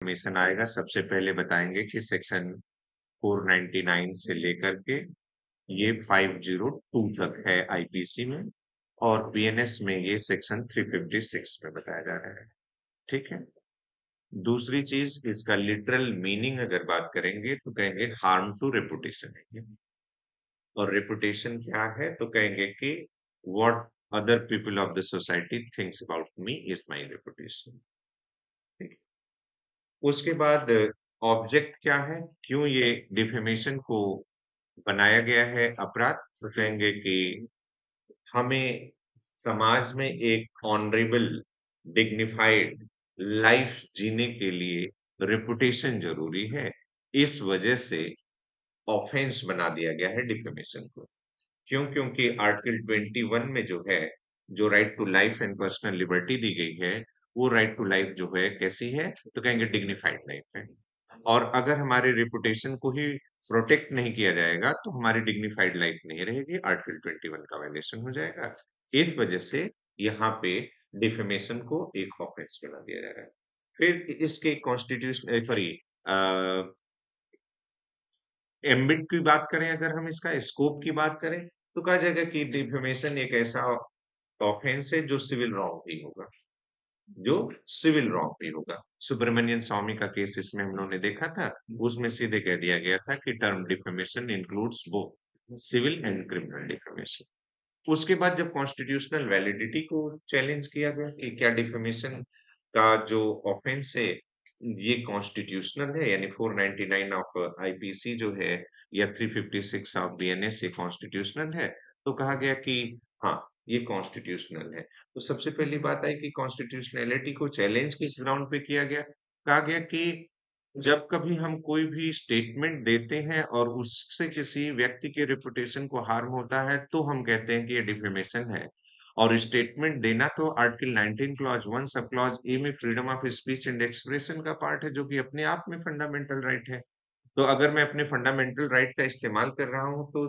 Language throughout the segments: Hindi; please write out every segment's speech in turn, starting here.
इन्फॉर्मेशन आएगा सबसे पहले बताएंगे कि सेक्शन 499 से लेकर के ये 502 तक है आईपीसी में और बीएनएस में ये सेक्शन 356 में बताया जा रहा है। ठीक है। दूसरी चीज इसका लिटरल मीनिंग अगर बात करेंगे तो कहेंगे हार्म टू रेपुटेशन है ये। और रेपुटेशन क्या है तो कहेंगे कि what other people of the society thinks about me is my reputation. उसके बाद ऑब्जेक्ट क्या है, क्यों ये डिफेमेशन को बनाया गया है अपराध, तो कहेंगे कि हमें समाज में एक ऑनरेबल डिग्निफाइड लाइफ जीने के लिए रेपुटेशन जरूरी है। इस वजह से ऑफेंस बना दिया गया है डिफेमेशन को। क्यों? क्योंकि आर्टिकल 21 में जो है, जो right to life and personal liberty दी गई है, वो राइट टू लाइफ जो है कैसी है तो कहेंगे डिग्निफाइड लाइफ है। और अगर हमारे रेपुटेशन को ही प्रोटेक्ट नहीं किया जाएगा तो हमारी डिग्निफाइड लाइफ नहीं रहेगी, आर्टिकल 21 का वायलेशन हो जाएगा। इस वजह से यहाँ पे डिफेमेशन को एक ऑफेंस बना दिया जा रहा है। फिर इसके कॉन्स्टिट्यूशन सॉरी एम्बिट की बात करें, अगर हम इसका स्कोप की बात करें तो कहा जाएगा कि डिफेमेशन एक ऐसा ऑफेंस है जो सिविल रॉन्ग भी होगा, जो सिविल रॉन्ग भी होगा। सुब्रमण्यन स्वामी का केस इसमें हम लोगों ने देखा था, उसमें सीधे कह दिया गया था कि term defamation includes both civil and criminal defamation. उसके बाद जब कॉन्स्टिट्यूशनल वैलिडिटी को चैलेंज किया गया कि क्या डिफेमेशन का जो ऑफेंस है ये कॉन्स्टिट्यूशनल है, यानी 499 ऑफ आईपीसी जो है या 356 ऑफ बीएनएस ये कॉन्स्टिट्यूशनल है, तो कहा गया कि हाँ ये कॉन्स्टिट्यूशनल है। तो सबसे पहली बात आई कि कॉन्स्टिट्यूशनैलिटी को चैलेंज किस ग्राउंड पे किया गया, कहा गया कि जब कभी हम कोई भी स्टेटमेंट देते हैं और उससे किसी व्यक्ति के रेपुटेशन को हार्म होता है तो हम कहते हैं कि ये डिफेमेशन है। और स्टेटमेंट देना तो article 19 clause 1 sub clause A में freedom of speech and expression का पार्ट है, जो कि अपने आप में फंडामेंटल राइट है। तो अगर मैं अपने फंडामेंटल राइट का इस्तेमाल कर रहा हूं तो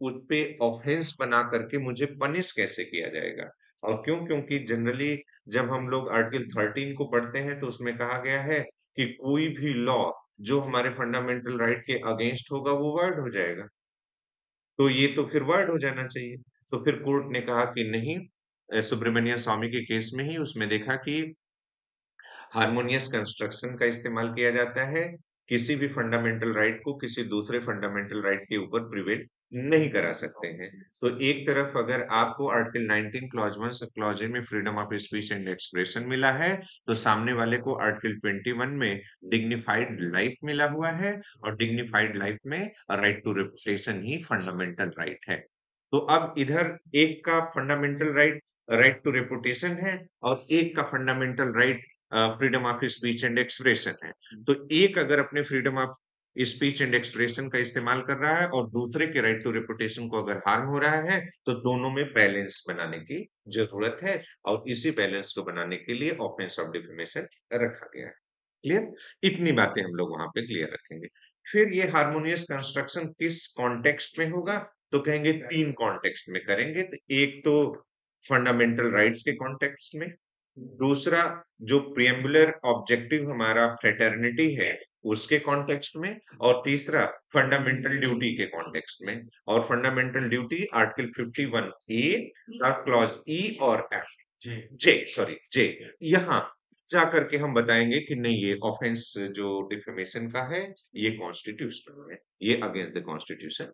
उस पे ऑफेंस बना करके मुझे पनिश कैसे किया जाएगा। और क्यों? क्योंकि जनरली जब हम लोग आर्टिकल 13 को पढ़ते हैं तो उसमें कहा गया है कि कोई भी लॉ जो हमारे फंडामेंटल राइट के अगेंस्ट होगा वो वर्ड हो जाएगा। तो ये तो फिर वर्ड हो जाना चाहिए। तो फिर कोर्ट ने कहा कि नहीं, सुब्रमण्यन स्वामी के केस में ही उसमें देखा कि हार्मोनियस कंस्ट्रक्शन का इस्तेमाल किया जाता है। किसी भी फंडामेंटल राइट को किसी दूसरे फंडामेंटल राइट के ऊपर प्रिवेल नहीं करा सकते हैं। तो एक तरफ अगर आपको article 19 clause 1 sub clause A में freedom of speech and expression मिला है, तो सामने वाले को आर्टिकल 21 में डिग्निफाइड लाइफ मिला हुआ है। और डिग्निफाइड लाइफ में राइट टू रेपुटेशन ही फंडामेंटल राइट है। तो अब इधर एक का fundamental right right to reputation है और एक का fundamental right freedom of speech and expression है। तो एक अगर अपने freedom of speech and expression का इस्तेमाल कर रहा है और दूसरे के राइट टू रेपुटेशन को अगर हार्म हो रहा है, तो दोनों में बैलेंस बनाने की जरूरत है। और इसी बैलेंस को बनाने के लिए ऑफेंस ऑफ डिफेमेशन रखा गया है। क्लियर? इतनी बातें हम लोग वहां पे क्लियर रखेंगे। फिर ये हार्मोनियस कंस्ट्रक्शन किस कॉन्टेक्स्ट में होगा, तो कहेंगे तीन कॉन्टेक्स्ट में करेंगे। तो एक तो फंडामेंटल राइट्स के कॉन्टेक्स्ट में, दूसरा जो प्रिएम्बुलर ऑब्जेक्टिव हमारा फ्रेटर्निटी है उसके कॉन्टेक्स्ट में, और तीसरा फंडामेंटल ड्यूटी के कॉन्टेक्स्ट में। और फंडामेंटल ड्यूटी आर्टिकल 51 ए का क्लॉज ई और एफ, जे यहाँ जा करके हम बताएंगे कि नहीं ये ऑफेंस जो डिफेमेशन का है ये कॉन्स्टिट्यूशनल है, ये अगेंस्ट द कॉन्स्टिट्यूशन